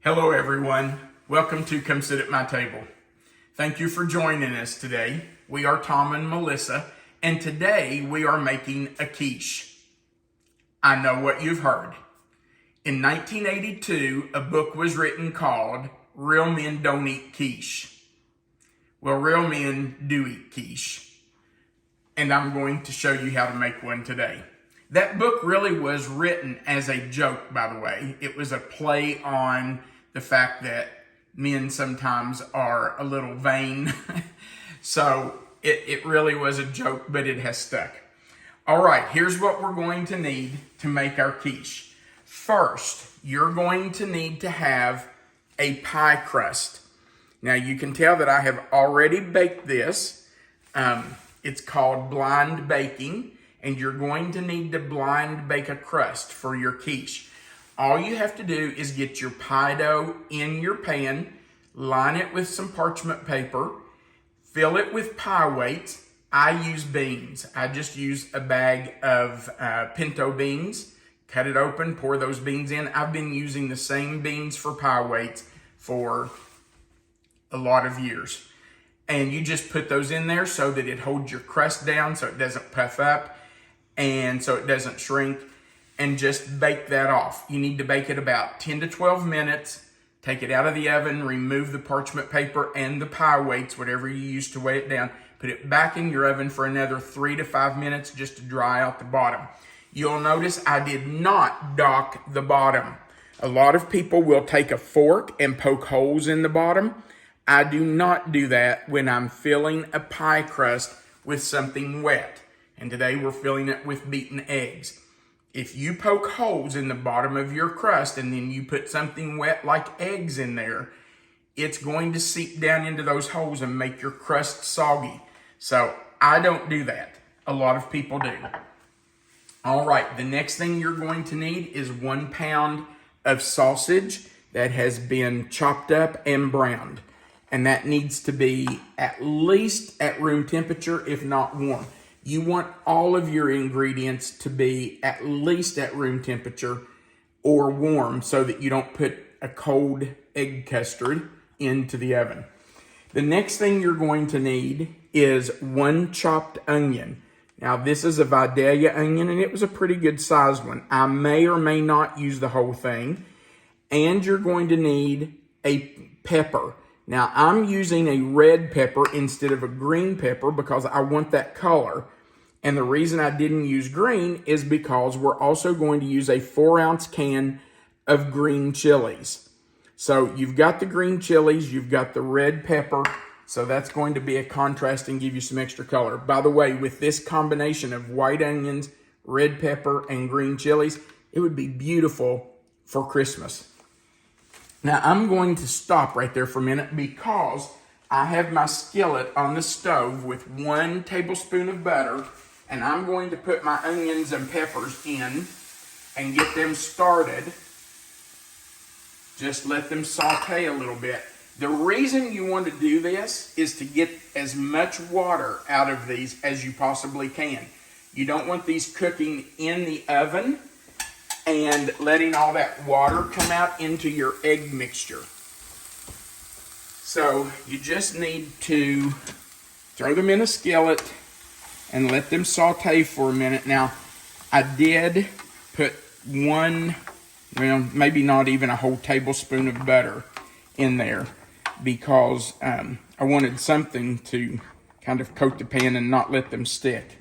Hello everyone, welcome to Come Sit at My Table. Thank you for joining us today. We are Tom and Melissa, and today we are making a quiche. I know what you've heard. In 1982, a book was written called Real Men Don't Eat Quiche. Well, real men do eat quiche, and I'm going to show you how to make one today. That book really was written as a joke, by the way. It was a play on the fact that men sometimes are a little vain. So it really was a joke, but it has stuck. All right, here's what we're going to need to make our quiche. First, you're going to need to have a pie crust. Now you can tell that I have already baked this. It's called blind baking, and you're going to need to blind bake a crust for your quiche. All you have to do is get your pie dough in your pan, line it with some parchment paper, fill it with pie weights. I use beans. I just use a bag of pinto beans, cut it open, pour those beans in. I've been using the same beans for pie weights for a lot of years. And you just put those in there so that it holds your crust down so it doesn't puff up and so it doesn't shrink. And just bake that off. You need to bake it about 10 to 12 minutes. Take it out of the oven, remove the parchment paper and the pie weights, whatever you use to weigh it down. Put it back in your oven for another 3 to 5 minutes just to dry out the bottom. You'll notice I did not dock the bottom. A lot of people will take a fork and poke holes in the bottom. I do not do that when I'm filling a pie crust with something wet. And today we're filling it with beaten eggs. If you poke holes in the bottom of your crust and then you put something wet like eggs in there, it's going to seep down into those holes and make your crust soggy. So I don't do that. A lot of people do. All right, the next thing you're going to need is 1 pound of sausage that has been chopped up and browned. And that needs to be at least at room temperature, if not warm. You want all of your ingredients to be at least at room temperature or warm so that you don't put a cold egg custard into the oven. The next thing you're going to need is 1 chopped onion. Now this is a Vidalia onion and it was a pretty good sized one. I may or may not use the whole thing. And you're going to need a pepper. Now I'm using a red pepper instead of a green pepper because I want that color. And the reason I didn't use green is because we're also going to use a 4-ounce can of green chilies. So you've got the green chilies, you've got the red pepper, so that's going to be a contrast and give you some extra color. By the way, with this combination of white onions, red pepper, and green chilies, it would be beautiful for Christmas. Now I'm going to stop right there for a minute because I have my skillet on the stove with 1 tablespoon of butter. And I'm going to put my onions and peppers in and get them started. Just let them saute a little bit. The reason you want to do this is to get as much water out of these as you possibly can. You don't want these cooking in the oven and letting all that water come out into your egg mixture. So you just need to throw them in a skillet and let them saute for a minute. Now, I did put 1, well, maybe not even a whole tablespoon of butter in there because I wanted something to kind of coat the pan and not let them stick.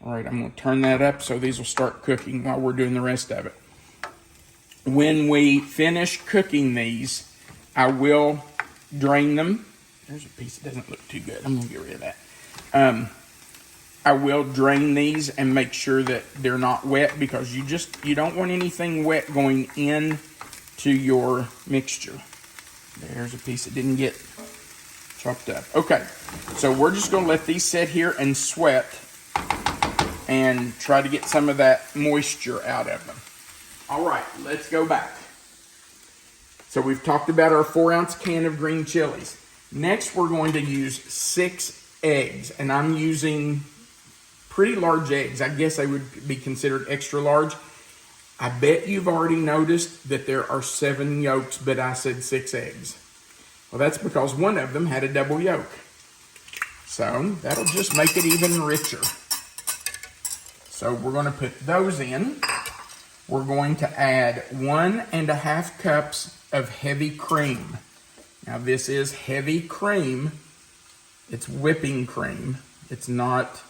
All right, I'm going to turn that up so these will start cooking while we're doing the rest of it. When we finish cooking these, I will drain them. There's a piece that doesn't look too good. I'm going to get rid of that. I will drain these and make sure that they're not wet because you don't want anything wet going in to your mixture. There's a piece that didn't get chopped up. Okay, so we're just going to let these sit here and sweat and try to get some of that moisture out of them. All right, let's go back. So we've talked about our 4-ounce can of green chilies. Next, we're going to use 6 eggs, and I'm using pretty large eggs. I guess they would be considered extra large. I bet you've already noticed that there are 7 yolks, but I said 6 eggs. Well, that's because one of them had a double yolk. So that'll just make it even richer. So we're going to put those in. We're going to add 1.5 cups of heavy cream. Now this is heavy cream. It's whipping cream. It's not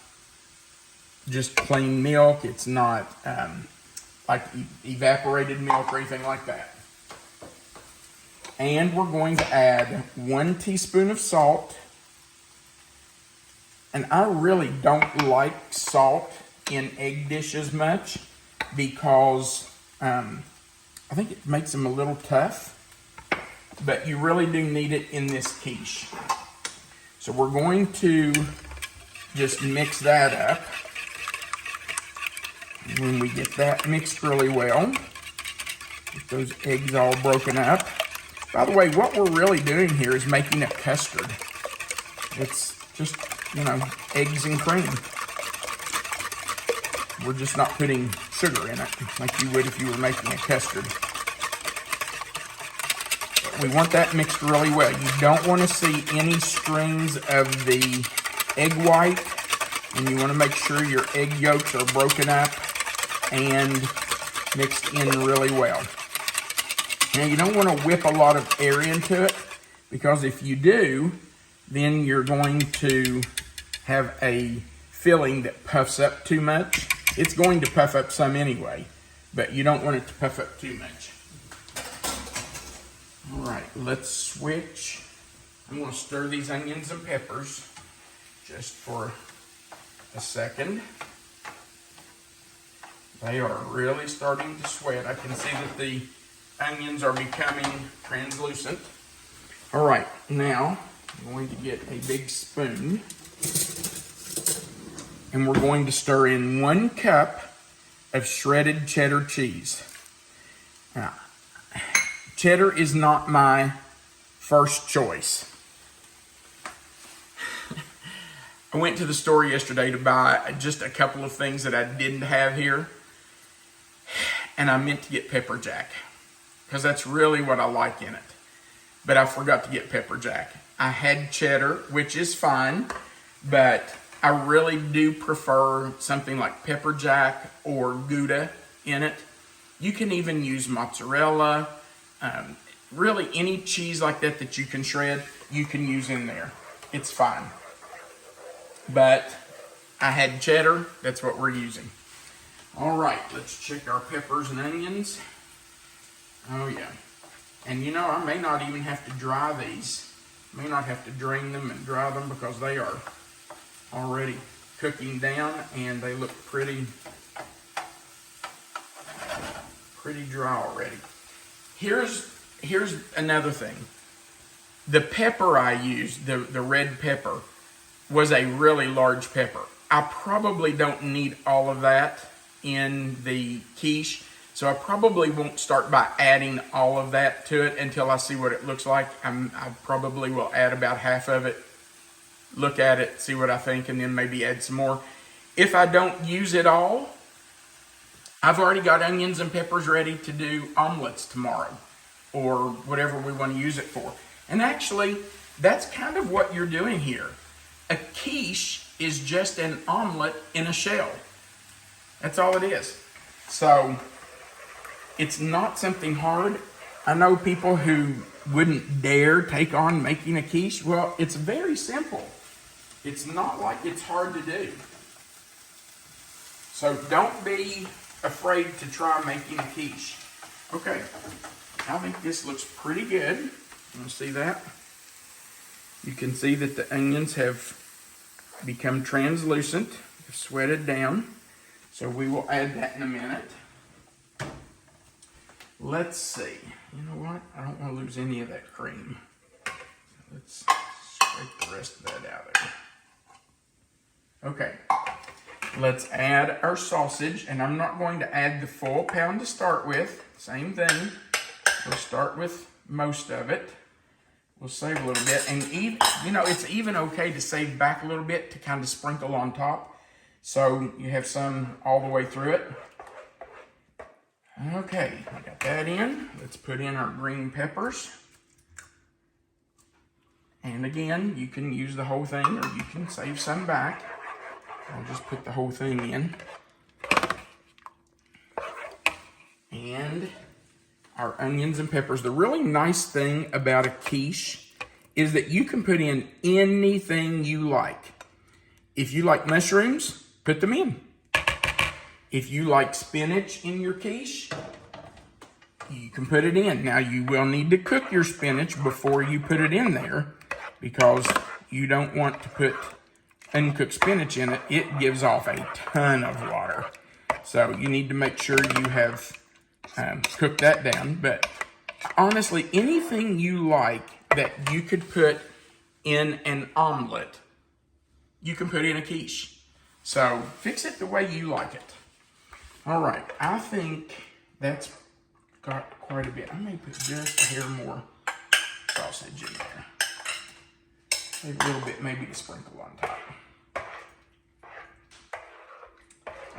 just plain milk. It's not like evaporated milk or anything like that. And we're going to add 1 teaspoon of salt. And I really don't like salt in egg dishes much because I think it makes them a little tough. But you really do need it in this quiche. So we're going to just mix that up. When we get that mixed really well, get those eggs all broken up. By the way, what we're really doing here is making a custard. It's just, eggs and cream. We're just not putting sugar in it like you would if you were making a custard. We want that mixed really well. You don't want to see any strings of the egg white, and you want to make sure your egg yolks are broken up and mixed in really well. Now you don't want to whip a lot of air into it, because if you do, then you're going to have a filling that puffs up too much. It's going to puff up some anyway, but you don't want it to puff up too much. All right, let's switch. I'm going to stir these onions and peppers just for a second. They are really starting to sweat. I can see that the onions are becoming translucent. All right, now I'm going to get a big spoon and we're going to stir in 1 cup of shredded cheddar cheese. Now, cheddar is not my first choice. I went to the store yesterday to buy just a couple of things that I didn't have here. And I meant to get pepper jack, because that's really what I like in it. But I forgot to get pepper jack. I had cheddar, which is fine, but I really do prefer something like pepper jack or Gouda in it. You can even use mozzarella. Really any cheese like that that you can shred, you can use in there. It's fine. But I had cheddar, that's what we're using. All right, let's check our peppers and onions. Oh yeah. And I may not even have to dry these. I may not have to drain them and dry them because they are already cooking down and they look pretty dry already. Here's another thing. The pepper I used, the red pepper, was a really large pepper. I probably don't need all of that in the quiche, so I probably won't start by adding all of that to it until I see what it looks like. I probably will add about half of it, look at it, see what I think, and then maybe add some more. If I don't use it all, I've already got onions and peppers ready to do omelets tomorrow, or whatever we want to use it for. And actually, that's kind of what you're doing here. A quiche is just an omelet in a shell. That's all it is. So, it's not something hard. I know people who wouldn't dare take on making a quiche. Well, it's very simple. It's not like it's hard to do. So don't be afraid to try making a quiche. Okay, I think this looks pretty good. You want to see that? You can see that the onions have become translucent, they've sweated down. So we will add that in a minute. Let's see. You know what? I don't want to lose any of that cream. Let's scrape the rest of that out of there. Okay. Let's add our sausage, and I'm not going to add the full pound to start with. Same thing. We'll start with most of it. We'll save a little bit, and even, it's even okay to save back a little bit to kind of sprinkle on top, so you have some all the way through it. Okay, I got that in. Let's put in our green peppers. And again, you can use the whole thing or you can save some back. I'll just put the whole thing in. And our onions and peppers. The really nice thing about a quiche is that you can put in anything you like. If you like mushrooms, put them in. If you like spinach in your quiche, you can put it in. Now you will need to cook your spinach before you put it in there because you don't want to put uncooked spinach in it. It gives off a ton of water. So you need to make sure you have cooked that down. But honestly, anything you like that you could put in an omelet, you can put in a quiche. So fix it the way you like it. All right, I think that's got quite a bit. I may put just a hair more sausage in there. Maybe a little bit, maybe to sprinkle on top.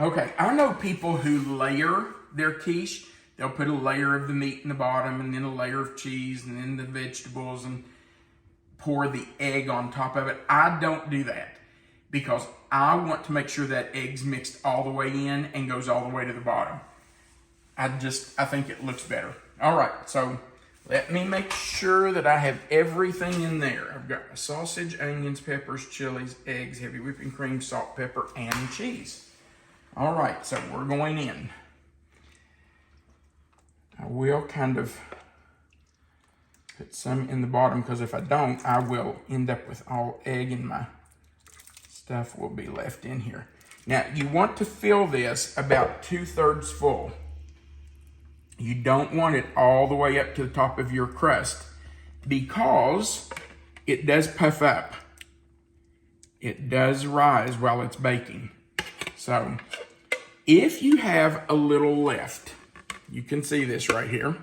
Okay, I know people who layer their quiche. They'll put a layer of the meat in the bottom and then a layer of cheese and then the vegetables and pour the egg on top of it. I don't do that because I want to make sure that egg's mixed all the way in and goes all the way to the bottom. I think it looks better. All right, so let me make sure that I have everything in there. I've got my sausage, onions, peppers, chilies, eggs, heavy whipping cream, salt, pepper, and cheese. All right, so we're going in. I will kind of put some in the bottom because if I don't, I will end up with all egg and my stuff will be left in here. Now, you want to fill this about 2/3 full. You don't want it all the way up to the top of your crust because it does puff up. It does rise while it's baking. So, if you have a little left, you can see this right here.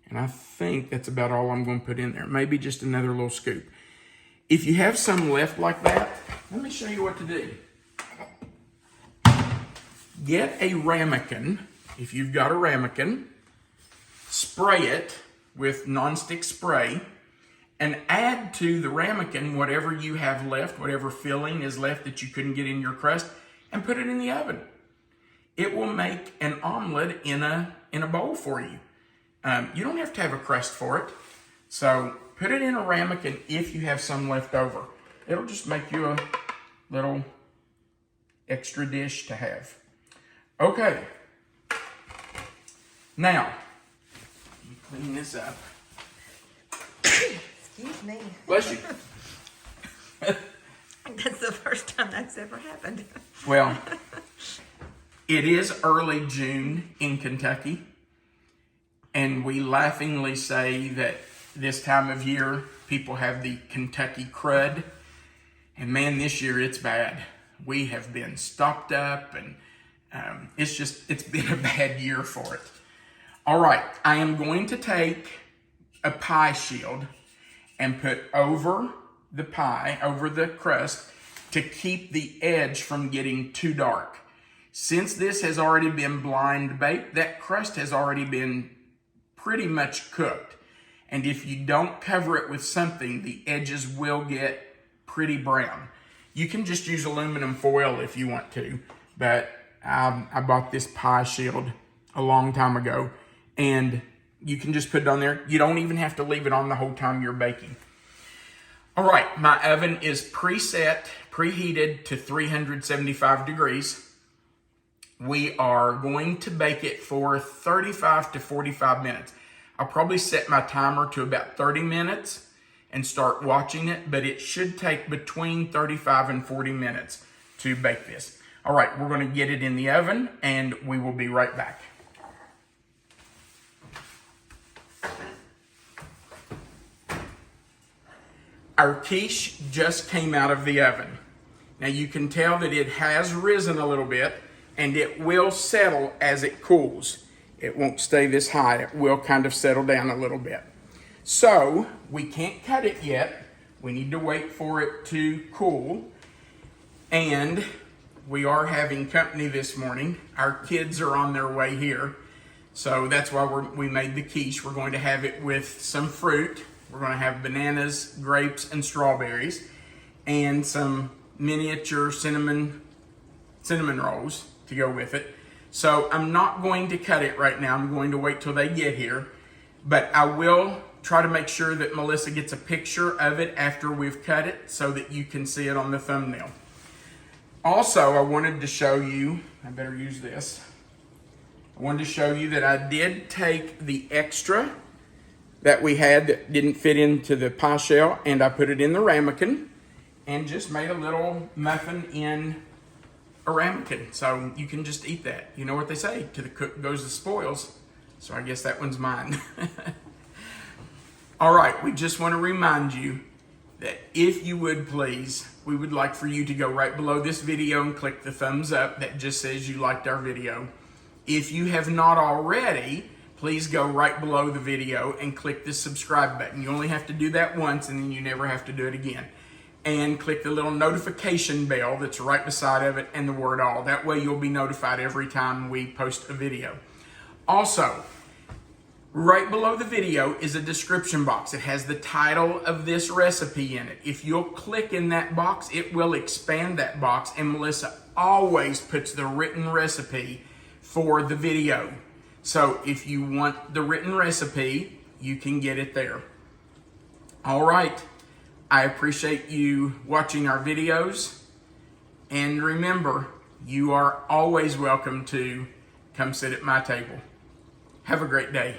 And I think that's about all I'm going to put in there. Maybe just another little scoop. If you have some left like that, let me show you what to do. Get a ramekin, if you've got a ramekin, spray it with nonstick spray, and add to the ramekin whatever you have left, whatever filling is left that you couldn't get in your crust, and put it in the oven. It will make an omelet in a bowl for you. You don't have to have a crust for it. So put it in a ramekin if you have some left over. It'll just make you a little extra dish to have. Okay. Now, let me clean this up. Excuse me. Bless you. That's the first time that's ever happened. Well, it is early June in Kentucky, and we laughingly say that this time of year people have the Kentucky crud, and man, this year it's bad. We have been stocked up, and it's been a bad year for it. All right, I am going to take a pie shield and put over the pie, over the crust, to keep the edge from getting too dark. Since this has already been blind baked, that crust has already been pretty much cooked. And if you don't cover it with something, the edges will get pretty brown. You can just use aluminum foil if you want to, but I bought this pie shield a long time ago, and you can just put it on there. You don't even have to leave it on the whole time you're baking. All right, my oven is preheated to 375 degrees. We are going to bake it for 35 to 45 minutes. I'll probably set my timer to about 30 minutes and start watching it, but it should take between 35 and 40 minutes to bake this. All right, we're going to get it in the oven, and we will be right back. Our quiche just came out of the oven. Now you can tell that it has risen a little bit, and it will settle as it cools. It won't stay this high. It will kind of settle down a little bit. So we can't cut it yet. We need to wait for it to cool. And we are having company this morning. Our kids are on their way here. So that's why we made the quiche. We're going to have it with some fruit. We're going to have bananas, grapes, and strawberries, and some miniature cinnamon rolls to go with it. So I'm not going to cut it right now. I'm going to wait till they get here. But I will try to make sure that Melissa gets a picture of it after we've cut it so that you can see it on the thumbnail. Also, I wanted to show you, I better use this. I wanted to show you that I did take the extra that we had that didn't fit into the pie shell, and I put it in the ramekin and just made a little muffin in a ramekin. So you can just eat that. You know what they say, to the cook goes the spoils. So I guess that one's mine. All right, we just want to remind you that if you would please, we would like for you to go right below this video and click the thumbs up that just says you liked our video. If you have not already, please go right below the video and click the subscribe button. You only have to do that once and then you never have to do it again. And click the little notification bell that's right beside of it and the word all. That way you'll be notified every time we post a video. Also, right below the video is a description box. It has the title of this recipe in it. If you'll click in that box, it will expand that box, and Melissa always puts the written recipe for the video. So if you want the written recipe, you can get it there. All right. I appreciate you watching our videos. And remember, you are always welcome to come sit at my table. Have a great day.